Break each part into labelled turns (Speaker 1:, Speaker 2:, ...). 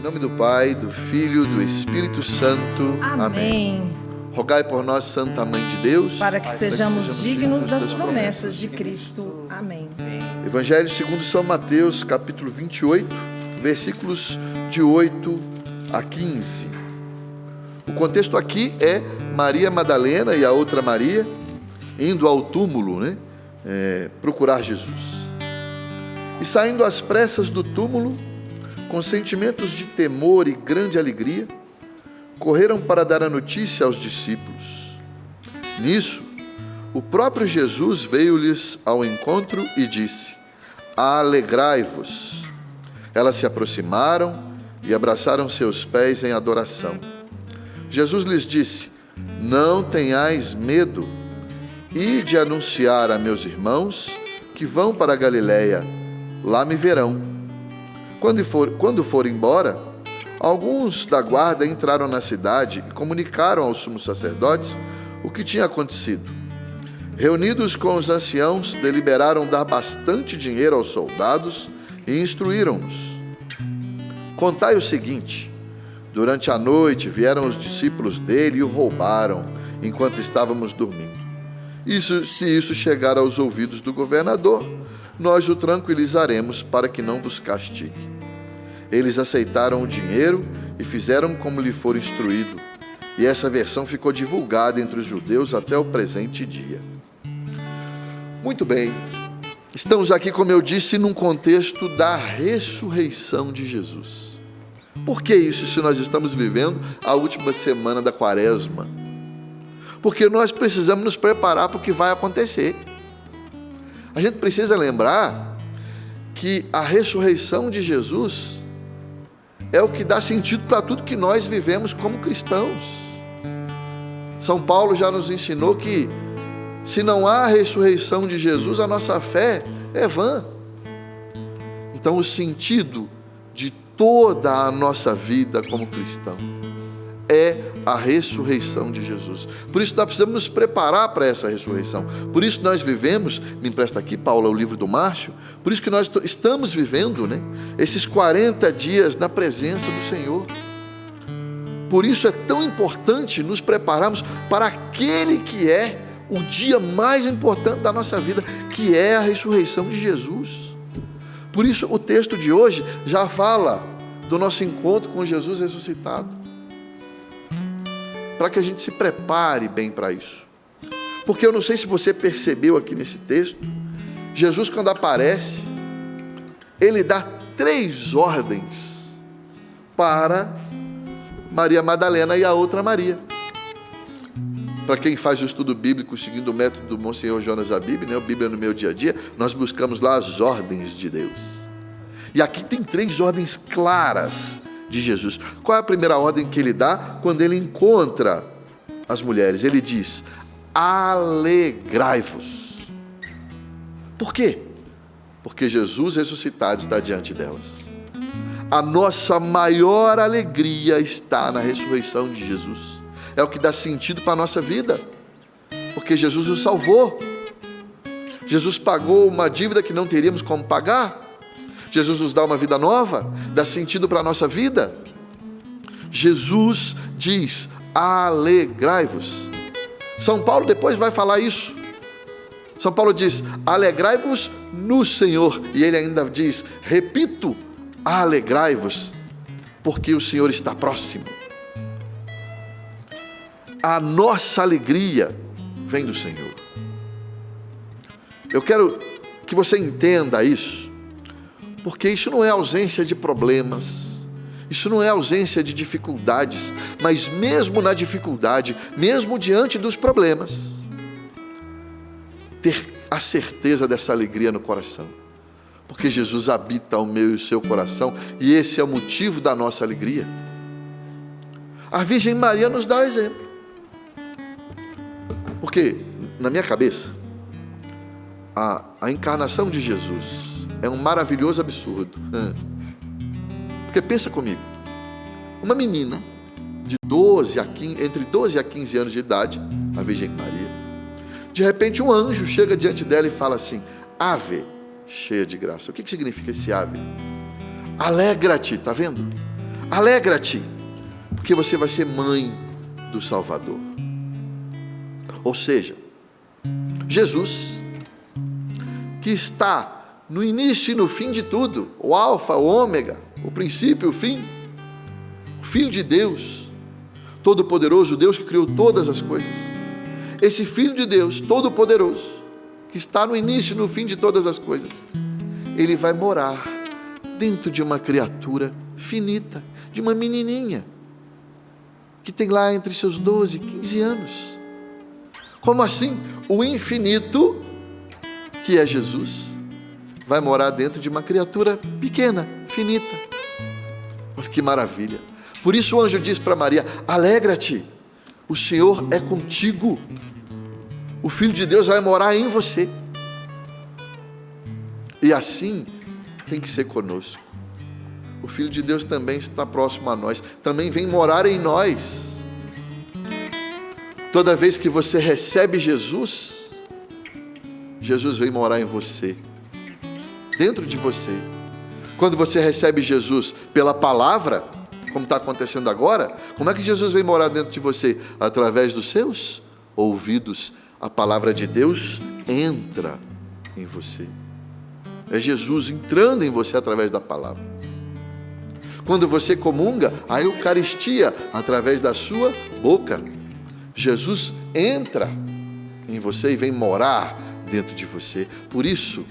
Speaker 1: nome do Pai, do Filho, do Espírito Santo.
Speaker 2: Amém.
Speaker 1: Rogai por nós, Santa Mãe de Deus,
Speaker 2: Para que sejamos dignos das promessas de Cristo. Amém.
Speaker 1: Evangelho segundo São Mateus, capítulo 28, versículos de 8 a 15. O contexto aqui é Maria Madalena e a outra Maria indo ao túmulo, procurar Jesus. E saindo às pressas do túmulo, com sentimentos de temor e grande alegria, correram para dar a notícia aos discípulos. Nisso, o próprio Jesus veio-lhes ao encontro e disse: Alegrai-vos. Elas se aproximaram e abraçaram seus pés em adoração. Jesus lhes disse: Não tenhais medo, ide anunciar a meus irmãos que vão para a Galiléia, lá me verão. Quando for embora, alguns da guarda entraram na cidade e comunicaram aos sumos sacerdotes o que tinha acontecido. Reunidos com os anciãos, deliberaram dar bastante dinheiro aos soldados e instruíram-nos. Contai o seguinte: durante a noite vieram os discípulos dele e o roubaram enquanto estávamos dormindo. Se isso chegar aos ouvidos do governador, nós o tranquilizaremos para que não vos castigue. Eles aceitaram o dinheiro e fizeram como lhe for instruído, e essa versão ficou divulgada entre os judeus até o presente dia. Muito bem, estamos aqui, como eu disse, num contexto da ressurreição de Jesus. Por que isso, se nós estamos vivendo a última semana da Quaresma? Porque nós precisamos nos preparar para o que vai acontecer. A gente precisa lembrar que a ressurreição de Jesus é o que dá sentido para tudo que nós vivemos como cristãos. São Paulo já nos ensinou que se não há a ressurreição de Jesus, a nossa fé é vã. Então, o sentido de toda a nossa vida como cristão é a ressurreição de Jesus. Por isso nós precisamos nos preparar para essa ressurreição. Por isso nós vivemos, me empresta aqui, Paula, o livro do Márcio, por isso que nós estamos vivendo, esses 40 dias na presença do Senhor. Por isso é tão importante nos prepararmos para aquele que é o dia mais importante da nossa vida, que é a ressurreição de Jesus. Por isso o texto de hoje já fala do nosso encontro com Jesus ressuscitado, para que a gente se prepare bem para isso. Porque eu não sei se você percebeu aqui nesse texto, Jesus, quando aparece, ele dá 3 ordens para Maria Madalena e a outra Maria. Para quem faz o estudo bíblico seguindo o método do Monsenhor Jonas Abib, o Bíblia no meu dia a dia, nós buscamos lá as ordens de Deus. E aqui tem 3 ordens claras de Jesus. Qual é a primeira ordem que ele dá quando ele encontra as mulheres? Ele diz: alegrai-vos. Por quê? Porque Jesus ressuscitado está diante delas. A nossa maior alegria está na ressurreição de Jesus. É o que dá sentido para a nossa vida, porque Jesus nos salvou. Jesus pagou uma dívida que não teríamos como pagar. Jesus nos dá uma vida nova, dá sentido para a nossa vida. Jesus diz: alegrai-vos. São Paulo depois vai falar isso. São Paulo diz: alegrai-vos no Senhor. E ele ainda diz, repito, alegrai-vos, porque o Senhor está próximo. A nossa alegria vem do Senhor. Eu quero que você entenda isso, porque isso não é ausência de problemas, isso não é ausência de dificuldades, mas mesmo na dificuldade, mesmo diante dos problemas, ter a certeza dessa alegria no coração, porque Jesus habita o meu e o seu coração, e esse é o motivo da nossa alegria. A Virgem Maria nos dá o exemplo, porque na minha cabeça, a encarnação de Jesus é um maravilhoso absurdo. Porque pensa comigo, uma menina de entre 12 a 15 anos de idade, a Virgem Maria, de repente um anjo chega diante dela e fala assim: Ave, cheia de graça. O que significa esse ave? Alegra-te, está vendo? Alegra-te, porque você vai ser mãe do Salvador. Ou seja, Jesus, que está no início e no fim de tudo, o alfa, o ômega, o princípio e o fim, o Filho de Deus, Todo-Poderoso, Deus que criou todas as coisas, esse Filho de Deus, Todo-Poderoso, que está no início e no fim de todas as coisas, ele vai morar dentro de uma criatura finita, de uma menininha, que tem lá entre seus 12 e 15 anos. Como assim? O infinito, que é Jesus, vai morar dentro de uma criatura pequena, finita. Olha que maravilha. Por isso o anjo diz para Maria: alegra-te, o Senhor é contigo, o Filho de Deus vai morar em você. E assim tem que ser conosco. O Filho de Deus também está próximo a nós, também vem morar em nós. Toda vez que você recebe Jesus, Jesus vem morar em você, dentro de você. Quando você recebe Jesus pela palavra, como está acontecendo agora, como é que Jesus vem morar dentro de você? Através dos seus ouvidos. A palavra de Deus entra em você. É Jesus entrando em você através da palavra. Quando você comunga, a Eucaristia, através da sua boca. Jesus entra em você e vem morar dentro de você. Por isso,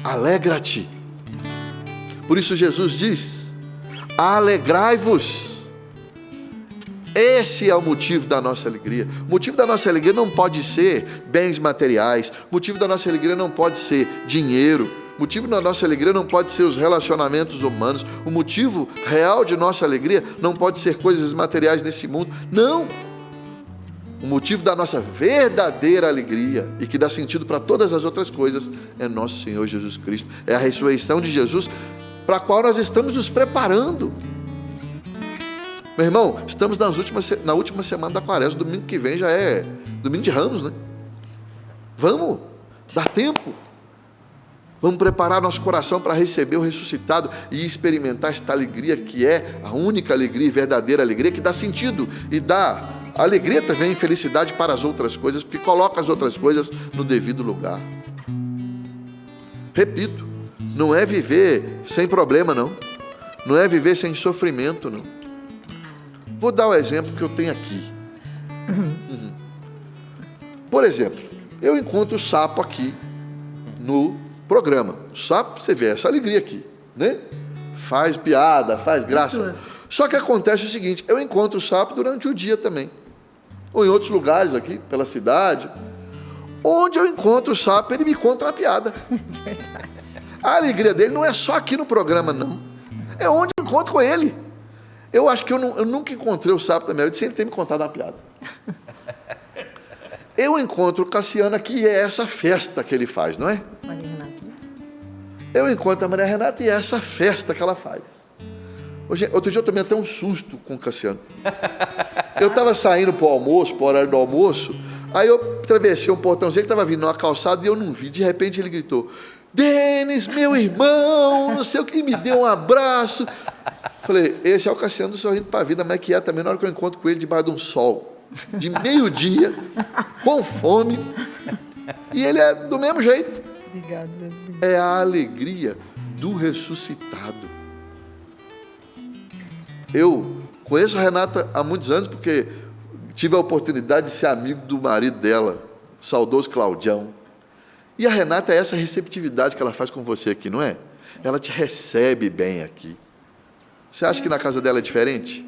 Speaker 1: alegra-te. Por isso Jesus diz: alegrai-vos. Esse é o motivo da nossa alegria. O motivo da nossa alegria não pode ser bens materiais. O motivo da nossa alegria não pode ser dinheiro. O motivo da nossa alegria não pode ser os relacionamentos humanos. O motivo real de nossa alegria não pode ser coisas materiais nesse mundo. Não! O motivo da nossa verdadeira alegria, e que dá sentido para todas as outras coisas, é nosso Senhor Jesus Cristo. É a ressurreição de Jesus, para a qual nós estamos nos preparando. Meu irmão, estamos na última semana da Quaresma. Domingo que vem já é domingo de Ramos, né? Vamos, dá tempo. Vamos preparar nosso coração para receber o ressuscitado e experimentar esta alegria que é a única alegria e verdadeira alegria, que dá sentido e dá alegria também e felicidade para as outras coisas, porque coloca as outras coisas no devido lugar. Repito, não é viver sem problema, não. Não é viver sem sofrimento, não. Vou dar o exemplo que eu tenho aqui. Por exemplo, eu encontro o sapo aqui no programa. O sapo, você vê essa alegria aqui, né? Faz piada, faz graça. Só que acontece o seguinte: eu encontro o sapo durante o dia também, ou em outros lugares aqui, pela cidade. Onde eu encontro o sapo, ele me conta uma piada.
Speaker 2: Verdade.
Speaker 1: A alegria dele não é só aqui no programa, não. É onde eu encontro com ele. Eu acho que eu nunca encontrei o sapo da minha vida sem ele ter me contado uma piada. Eu encontro o Cassiano aqui e é essa festa que ele faz, não é?
Speaker 2: Maria Renata.
Speaker 1: Eu encontro a Maria Renata e é essa festa que ela faz. Outro dia eu tomei até um susto com o Cassiano. Eu estava saindo para o almoço, para o horário do almoço, aí eu atravessei um portãozinho, ele estava vindo numa calçada e eu não vi. De repente ele gritou: Denis, meu irmão, não sei o que, e me deu um abraço. Falei: esse é o Cassiano do Sorrindo para a Vida, mas que é também na hora que eu encontro com ele debaixo de um sol, de meio-dia, com fome, e ele é do mesmo jeito.
Speaker 2: Obrigado, Deus.
Speaker 1: É a alegria do ressuscitado. Eu conheço a Renata há muitos anos, porque tive a oportunidade de ser amigo do marido dela, o saudoso Claudião. E a Renata é essa receptividade que ela faz com você aqui, não é? Ela te recebe bem aqui. Você acha que na casa dela é diferente?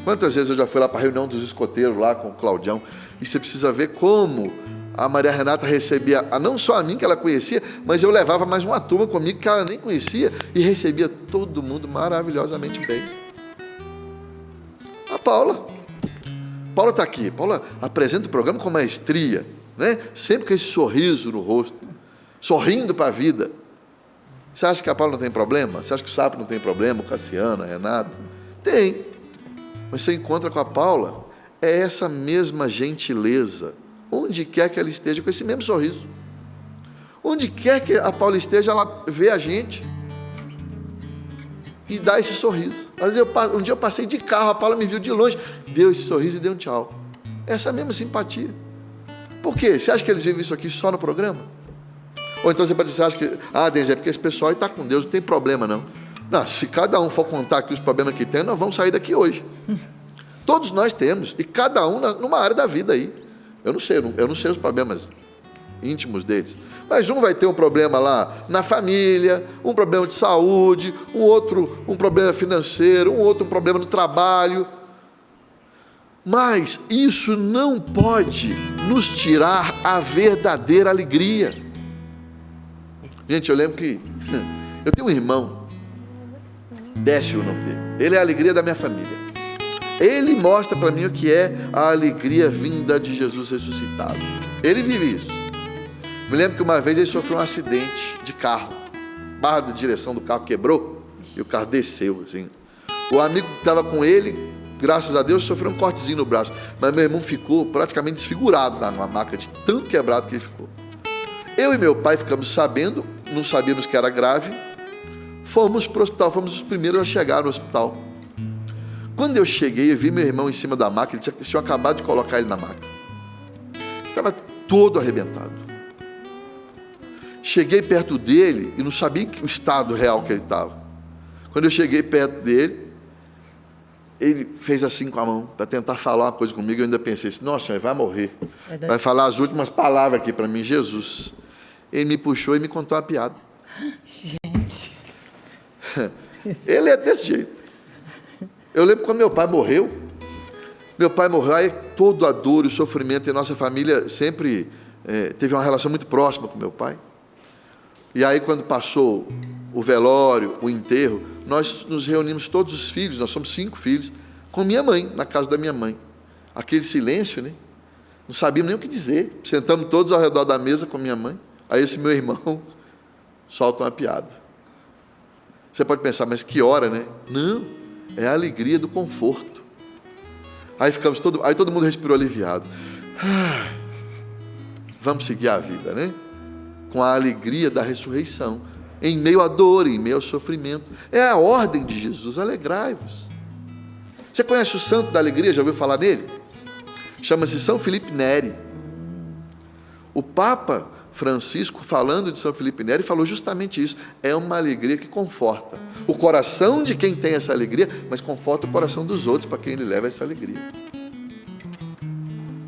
Speaker 1: Quantas vezes eu já fui lá para a reunião dos escoteiros, lá com o Claudião, e você precisa ver como a Maria Renata recebia, não só a mim que ela conhecia, mas eu levava mais uma turma comigo que ela nem conhecia, e recebia todo mundo maravilhosamente bem. A Paula está aqui. Paula apresenta o programa com maestria, né? Sempre com esse sorriso no rosto, sorrindo para a vida. Você acha que a Paula não tem problema? Você acha que o Sapo não tem problema? O Cassiano, a Renata? Tem. Mas você encontra com a Paula, é essa mesma gentileza, onde quer que ela esteja, com esse mesmo sorriso. Onde quer que a Paula esteja, ela vê a gente e dá esse sorriso. Às vezes um dia eu passei de carro, a Paula me viu de longe, deu esse sorriso e deu um tchau. Essa mesma simpatia. Por quê? Você acha que eles vivem isso aqui só no programa? Ou então você pode dizer, acha que, Denis, é porque esse pessoal está com Deus, não tem problema não. Não, se cada um for contar aqui os problemas que tem, nós vamos sair daqui hoje. Todos nós temos, e cada um numa área da vida aí. Eu não sei os problemas íntimos deles. Mas um vai ter um problema lá na família, um problema de saúde, um outro um problema financeiro, um outro um problema no trabalho. Mas isso não pode nos tirar a verdadeira alegria. Gente, eu lembro que eu tenho um irmão, Décio o nome dele. Ele é a alegria da minha família. Ele mostra para mim o que é a alegria vinda de Jesus ressuscitado. Ele vive isso. Me lembro que uma vez ele sofreu um acidente de carro. A barra de direção do carro quebrou e o carro desceu, assim. O amigo que estava com ele, graças a Deus, sofreu um cortezinho no braço. Mas meu irmão ficou praticamente desfigurado na maca, de tanto quebrado que ele ficou. Eu e meu pai ficamos sabendo, não sabíamos que era grave. Fomos para o hospital, fomos os primeiros a chegar no hospital. Quando eu cheguei, eu vi meu irmão em cima da maca, eles tinham acabado de colocar ele na maca. Estava todo arrebentado. Cheguei perto dele e não sabia o estado real que ele estava. Quando eu cheguei perto dele, ele fez assim com a mão, para tentar falar uma coisa comigo. Eu ainda pensei assim, nossa, ele vai morrer. Vai falar as últimas palavras aqui para mim, Jesus. Ele me puxou e me contou uma piada.
Speaker 2: Gente.
Speaker 1: Ele é desse jeito. Eu lembro quando meu pai morreu, aí toda a dor e o sofrimento, e nossa família sempre teve uma relação muito próxima com meu pai. E aí quando passou o velório, o enterro, nós nos reunimos todos os filhos, nós somos 5 filhos, com minha mãe, na casa da minha mãe. Aquele silêncio, né? Não sabíamos nem o que dizer. Sentamos todos ao redor da mesa com minha mãe. Aí esse meu irmão solta uma piada. Você pode pensar, mas que hora, né? Não, é a alegria do conforto. Aí todo mundo respirou aliviado. Vamos seguir a vida, né? Com a alegria da ressurreição, em meio à dor, em meio ao sofrimento. É a ordem de Jesus, alegrai-vos. Você conhece o santo da alegria? Já ouviu falar nele? Chama-se São Felipe Neri. O Papa Francisco, falando de São Felipe Neri, falou justamente isso. É uma alegria que conforta o coração de quem tem essa alegria, mas conforta o coração dos outros para quem ele leva essa alegria.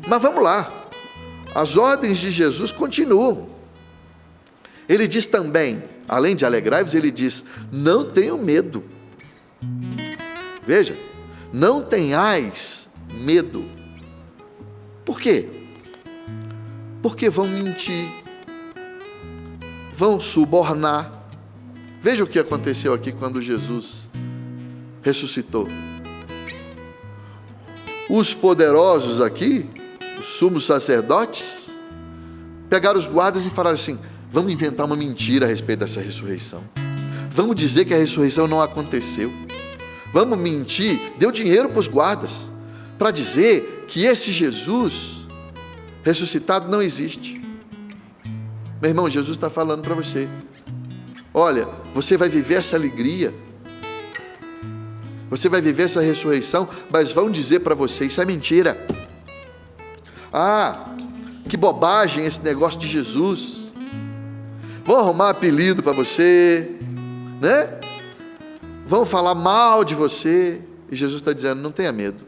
Speaker 1: Mas vamos lá. As ordens de Jesus continuam. Ele diz também, além de alegrai-vos, ele diz, não tenham medo. Veja, não tenhais medo. Por quê? Porque vão mentir, vão subornar. Veja o que aconteceu aqui quando Jesus ressuscitou. Os poderosos aqui, os sumos sacerdotes, pegaram os guardas e falaram assim, vamos inventar uma mentira a respeito dessa ressurreição. Vamos dizer que a ressurreição não aconteceu. Vamos mentir, deu dinheiro para os guardas, para dizer que esse Jesus ressuscitado não existe. Meu irmão, Jesus está falando para você, olha, você vai viver essa alegria, você vai viver essa ressurreição, mas vão dizer para você, isso é mentira. Que bobagem esse negócio de Jesus. Vão arrumar apelido para você, né? Vão falar mal de você. E Jesus está dizendo, não tenha medo.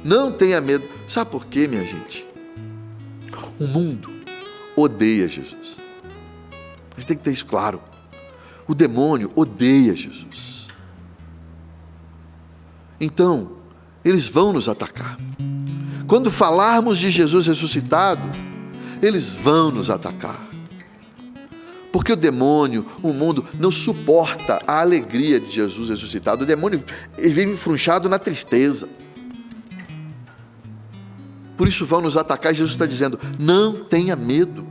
Speaker 1: Não tenha medo. Sabe por quê, minha gente? O mundo odeia Jesus. A gente tem que ter isso claro. O demônio odeia Jesus. Então, eles vão nos atacar. Quando falarmos de Jesus ressuscitado, eles vão nos atacar. Porque o demônio, o mundo, não suporta a alegria de Jesus ressuscitado. O demônio, ele vive enfrunchado na tristeza. Por isso vão nos atacar, e Jesus está dizendo, não tenha medo.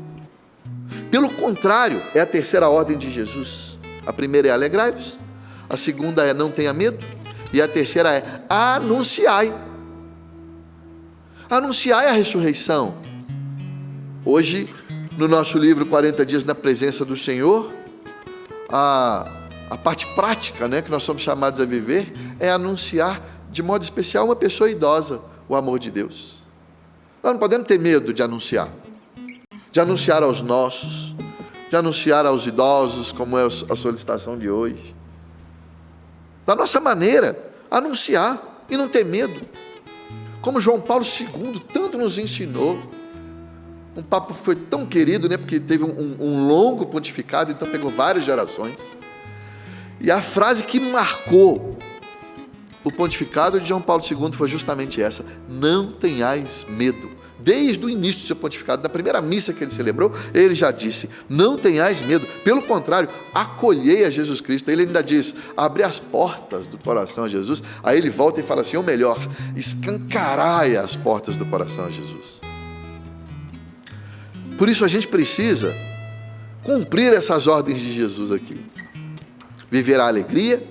Speaker 1: Pelo contrário, é a terceira ordem de Jesus. A primeira é alegrai-vos, a segunda é não tenha medo, e a terceira é anunciai. Anunciai a ressurreição. Hoje, no nosso livro 40 Dias na Presença do Senhor, a parte prática, né, que nós somos chamados a viver, é anunciar de modo especial a uma pessoa idosa o amor de Deus. Nós não podemos ter medo de anunciar aos nossos, de anunciar aos idosos, como é a solicitação de hoje. Da nossa maneira, anunciar e não ter medo. Como João Paulo II tanto nos ensinou. Um papo foi tão querido, né, porque teve um longo pontificado, então pegou várias gerações. E a frase que marcou o pontificado de João Paulo II foi justamente essa: não tenhais medo. Desde o início do seu pontificado, na primeira missa que ele celebrou, ele já disse: não tenhais medo, pelo contrário, acolhei a Jesus Cristo. Ele ainda diz: abri as portas do coração a Jesus. Aí ele volta e fala assim, ou melhor, escancarai as portas do coração a Jesus. Por isso a gente precisa cumprir essas ordens de Jesus aqui. Viver a alegria,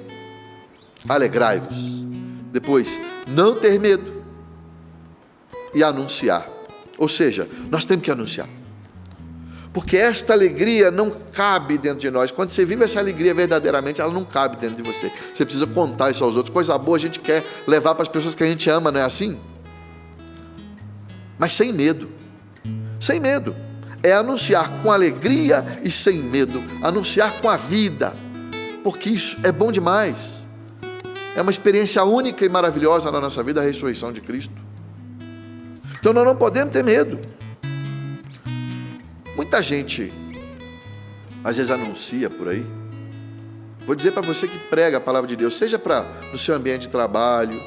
Speaker 1: alegrai-vos. Depois, não ter medo e anunciar. Ou seja, nós temos que anunciar. Porque esta alegria não cabe dentro de nós. Quando você vive essa alegria verdadeiramente, ela não cabe dentro de você. Você precisa contar isso aos outros. Coisa boa a gente quer levar para as pessoas que a gente ama, não é assim? Mas sem medo. Sem medo. É anunciar com alegria e sem medo. Anunciar com a vida. Porque isso é bom demais. É uma experiência única e maravilhosa na nossa vida, a ressurreição de Cristo. Então nós não podemos ter medo. Muita gente às vezes anuncia por aí. Vou dizer para você que prega a palavra de Deus, seja no seu ambiente de trabalho,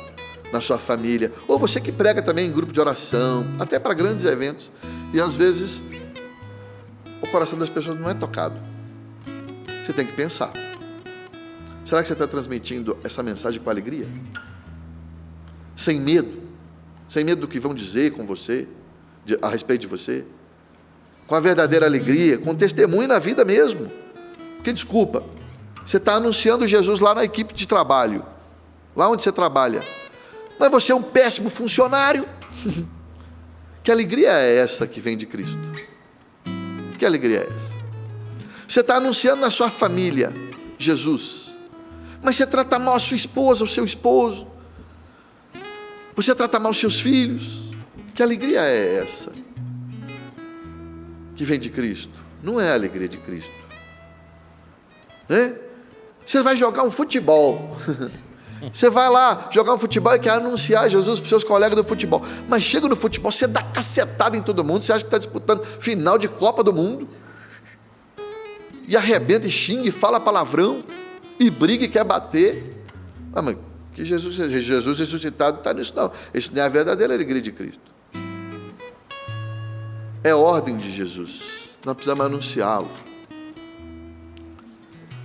Speaker 1: na sua família, ou você que prega também em grupo de oração, até para grandes eventos, e às vezes o coração das pessoas não é tocado. Você tem que pensar: será que você está transmitindo essa mensagem com alegria? Sem medo? Sem medo do que vão dizer com você, a respeito de você? Com a verdadeira alegria, com testemunho na vida mesmo. Porque, desculpa, você está anunciando Jesus lá na equipe de trabalho, lá onde você trabalha, mas você é um péssimo funcionário. Que alegria é essa que vem de Cristo? Que alegria é essa? Você está anunciando na sua família Jesus, mas você trata mal a sua esposa, o seu esposo, você trata mal os seus filhos. Que alegria é essa que vem de Cristo? Não é a alegria de Cristo, né? Você vai jogar um futebol, você vai lá jogar um futebol e quer anunciar Jesus para os seus colegas do futebol, mas chega no futebol, você dá cacetada em todo mundo, você acha que está disputando final de Copa do Mundo, e arrebenta e xinga e fala palavrão e briga e quer bater. Mas que Jesus ressuscitado está nisso? Não, isso não é a verdadeira alegria de Cristo. É ordem de Jesus, nós precisamos anunciá-lo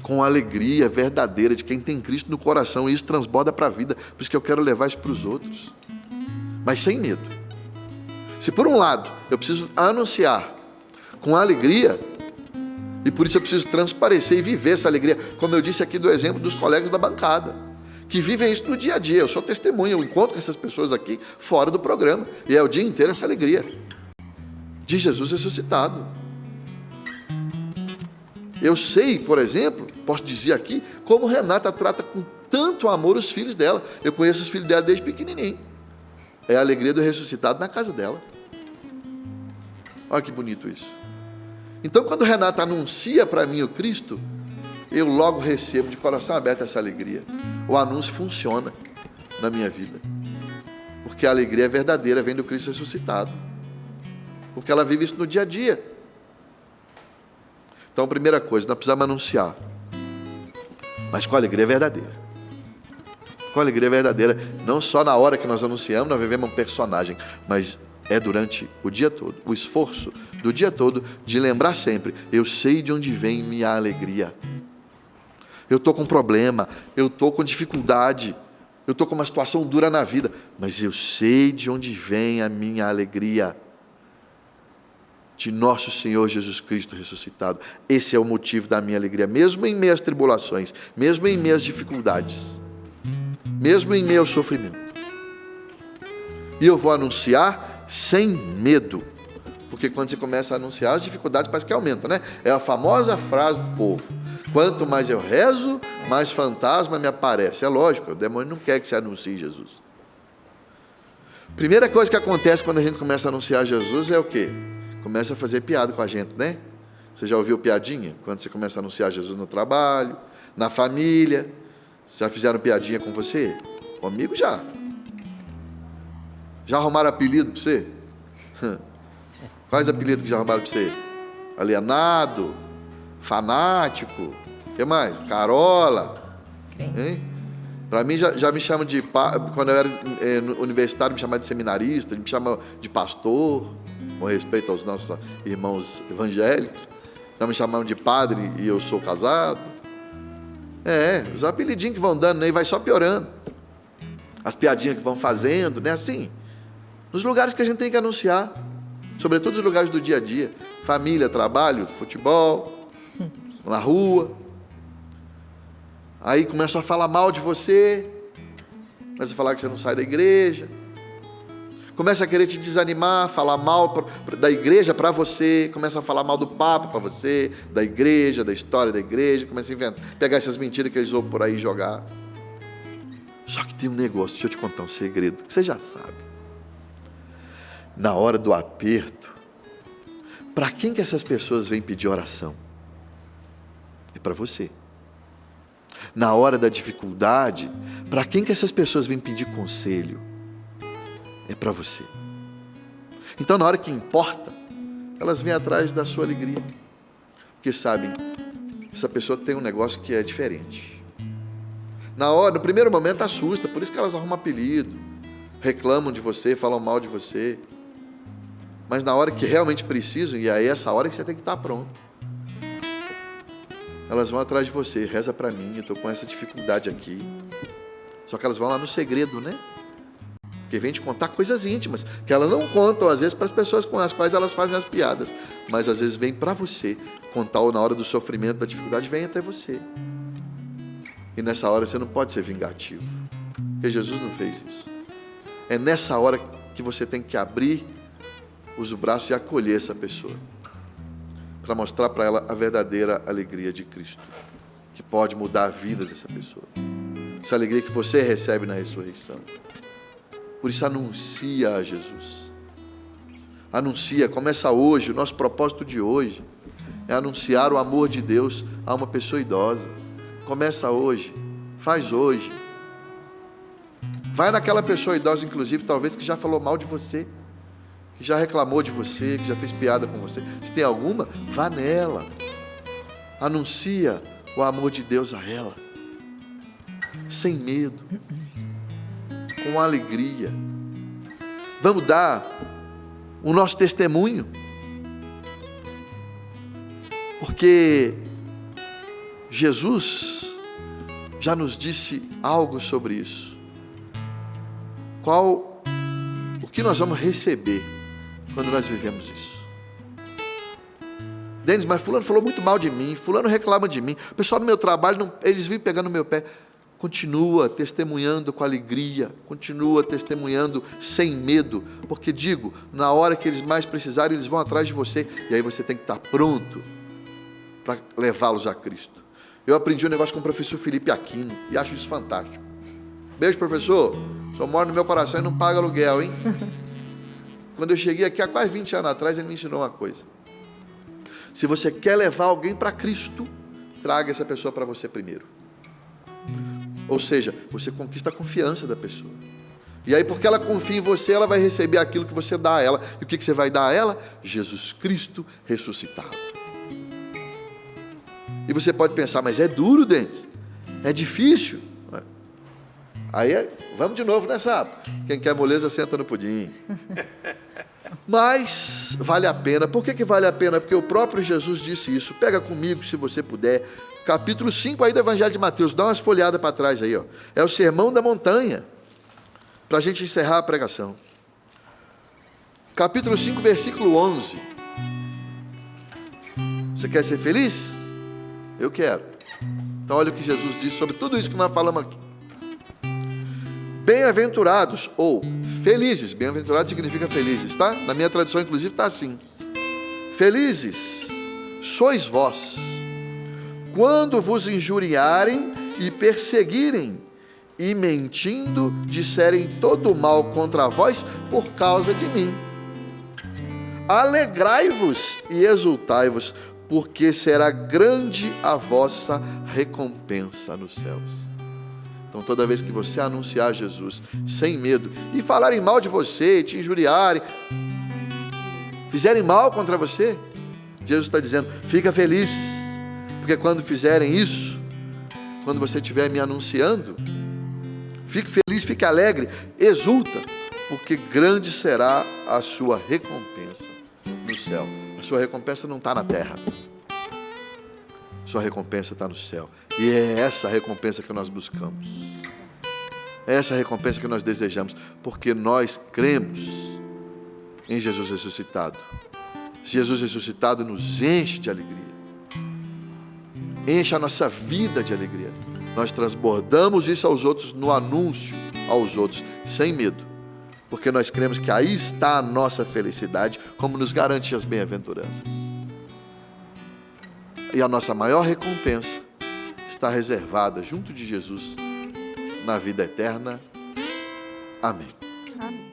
Speaker 1: com a alegria verdadeira de quem tem Cristo no coração, e isso transborda para a vida. Por isso que eu quero levar isso para os outros, mas sem medo. Se por um lado eu preciso anunciar com alegria, e por isso eu preciso transparecer e viver essa alegria, como eu disse aqui do exemplo dos colegas da bancada, que vivem isso no dia a dia. Eu sou testemunha, eu encontro essas pessoas aqui fora do programa, e é o dia inteiro essa alegria de Jesus ressuscitado. Eu sei, por exemplo, posso dizer aqui, como Renata trata com tanto amor os filhos dela. Eu conheço os filhos dela desde pequenininho. É a alegria do ressuscitado na casa dela. Olha que bonito isso. Então, quando Renata anuncia para mim o Cristo, eu logo recebo de coração aberto essa alegria. O anúncio funciona na minha vida, porque a alegria é verdadeira, vem do Cristo ressuscitado, porque ela vive isso no dia a dia. Então, primeira coisa, nós precisamos anunciar, mas com alegria verdadeira. Com alegria verdadeira, não só na hora que nós anunciamos, nós vivemos um personagem, mas é durante o dia todo, o esforço do dia todo de lembrar sempre: eu sei de onde vem minha alegria. Eu estou com problema, eu estou com dificuldade, eu estou com uma situação dura na vida, mas eu sei de onde vem a minha alegria. De nosso Senhor Jesus Cristo ressuscitado. Esse é o motivo da minha alegria, mesmo em meio às tribulações, mesmo em meio às dificuldades, mesmo em meio ao sofrimento. E eu vou anunciar sem medo, porque quando você começa a anunciar, as dificuldades parece que aumentam, né? É a famosa frase do povo: Quanto mais eu rezo, mais fantasma me aparece. É lógico, o demônio não quer que você anuncie Jesus. Primeira coisa que acontece quando a gente começa a anunciar Jesus é o quê? Começa a fazer piada com a gente, né? Você já ouviu piadinha? Quando você começa a anunciar Jesus no trabalho, na família. Já fizeram piadinha com você? Comigo já. Já arrumaram apelido para você? Quais apelidos que já arrumaram para você? Alienado, fanático, o que mais? Carola. Para mim já me chamam de, quando eu era universitário, me chamavam de seminarista, me chamam de pastor, com respeito aos nossos irmãos evangélicos. Já me chamavam de padre e eu sou casado. Os apelidinhos que vão dando aí, vai só piorando. As piadinhas que vão fazendo, né? Assim, nos lugares que a gente tem que anunciar, sobretudo nos lugares do dia a dia, família, trabalho, futebol, na rua. Aí começam a falar mal de você, começa a falar que você não sai da igreja, começa a querer te desanimar, falar mal da igreja para você, começa a falar mal do Papa para você, da igreja, da história da igreja, começa a inventar, pegar essas mentiras que eles vão por aí jogar. Só que tem um negócio, deixa eu te contar um segredo, que você já sabe. Na hora do aperto, para quem que essas pessoas vêm pedir oração? É para você. Na hora da dificuldade, para quem que essas pessoas vêm pedir conselho? É para você. Então, na hora que importa, elas vêm atrás da sua alegria. Porque sabem, essa pessoa tem um negócio que é diferente. No primeiro momento assusta, por isso que elas arrumam apelido, reclamam de você, falam mal de você. Mas na hora que realmente precisam, e aí é essa hora que você tem que estar pronto. Elas vão atrás de você, reza para mim, eu estou com essa dificuldade aqui. Só que elas vão lá no segredo, né? Porque vem te contar coisas íntimas, que elas não contam, às vezes, para as pessoas com as quais elas fazem as piadas. Mas, às vezes, vem para você contar, ou na hora do sofrimento, da dificuldade, vem até você. E nessa hora você não pode ser vingativo, porque Jesus não fez isso. É nessa hora que você tem que abrir os braços e acolher essa pessoa, para mostrar para ela a verdadeira alegria de Cristo, que pode mudar a vida dessa pessoa. Essa alegria que você recebe na ressurreição. Por isso, anuncia a Jesus. Anuncia, começa hoje. O nosso propósito de hoje é anunciar o amor de Deus a uma pessoa idosa. Começa hoje, faz hoje. Vai naquela pessoa idosa, inclusive, talvez que já falou mal de você, que já reclamou de você, que já fez piada com você. Se tem alguma, vá nela. Anuncia o amor de Deus a ela, sem medo, com alegria. Vamos dar o nosso testemunho, porque Jesus já nos disse algo sobre isso. O que nós vamos receber quando nós vivemos isso? Denis, mas fulano falou muito mal de mim, fulano reclama de mim, o pessoal do meu trabalho, eles vivem pegando no meu pé. Continua testemunhando com alegria, continua testemunhando sem medo, porque digo, na hora que eles mais precisarem, eles vão atrás de você, e aí você tem que estar pronto para levá-los a Cristo. Eu aprendi um negócio com o professor Felipe Aquino, e acho isso fantástico. Beijo, professor, o senhor mora no meu coração e não paga aluguel, hein? Quando eu cheguei aqui há quase 20 anos atrás, ele me ensinou uma coisa. Se você quer levar alguém para Cristo, traga essa pessoa para você primeiro. Ou seja, você conquista a confiança da pessoa. E aí, porque ela confia em você, ela vai receber aquilo que você dá a ela. E o que você vai dar a ela? Jesus Cristo ressuscitado. E você pode pensar, mas é duro, Denis. É difícil. Aí, vamos de novo nessa. Quem quer moleza, senta no pudim. Mas vale a pena. Por que vale a pena? Porque o próprio Jesus disse isso. Pega comigo, se você puder. Capítulo 5 aí do Evangelho de Mateus. Dá uma folhada para trás aí, ó. É o Sermão da Montanha. Para a gente encerrar a pregação. Capítulo 5, versículo 11. Você quer ser feliz? Eu quero. Então olha o que Jesus disse sobre tudo isso que nós falamos aqui. Bem-aventurados, ou felizes. Bem-aventurado significa felizes, tá? Na minha tradução, inclusive, está assim. Felizes sois vós, quando vos injuriarem e perseguirem, e mentindo disserem todo mal contra vós por causa de mim. Alegrai-vos e exultai-vos, porque será grande a vossa recompensa nos céus. Então, toda vez que você anunciar Jesus sem medo, e falarem mal de você, te injuriarem, fizerem mal contra você, Jesus está dizendo, fica feliz, porque quando fizerem isso, quando você estiver me anunciando, fique feliz, fique alegre, exulta, porque grande será a sua recompensa no céu. A sua recompensa não está na terra. Sua recompensa está no céu. E é essa recompensa que nós buscamos. É essa recompensa que nós desejamos, porque nós cremos em Jesus ressuscitado. Jesus ressuscitado nos enche de alegria. Enche a nossa vida de alegria. Nós transbordamos isso aos outros no anúncio aos outros, sem medo. Porque nós cremos que aí está a nossa felicidade, como nos garante as bem-aventuranças. E a nossa maior recompensa está reservada junto de Jesus na vida eterna. Amém.
Speaker 2: Amém.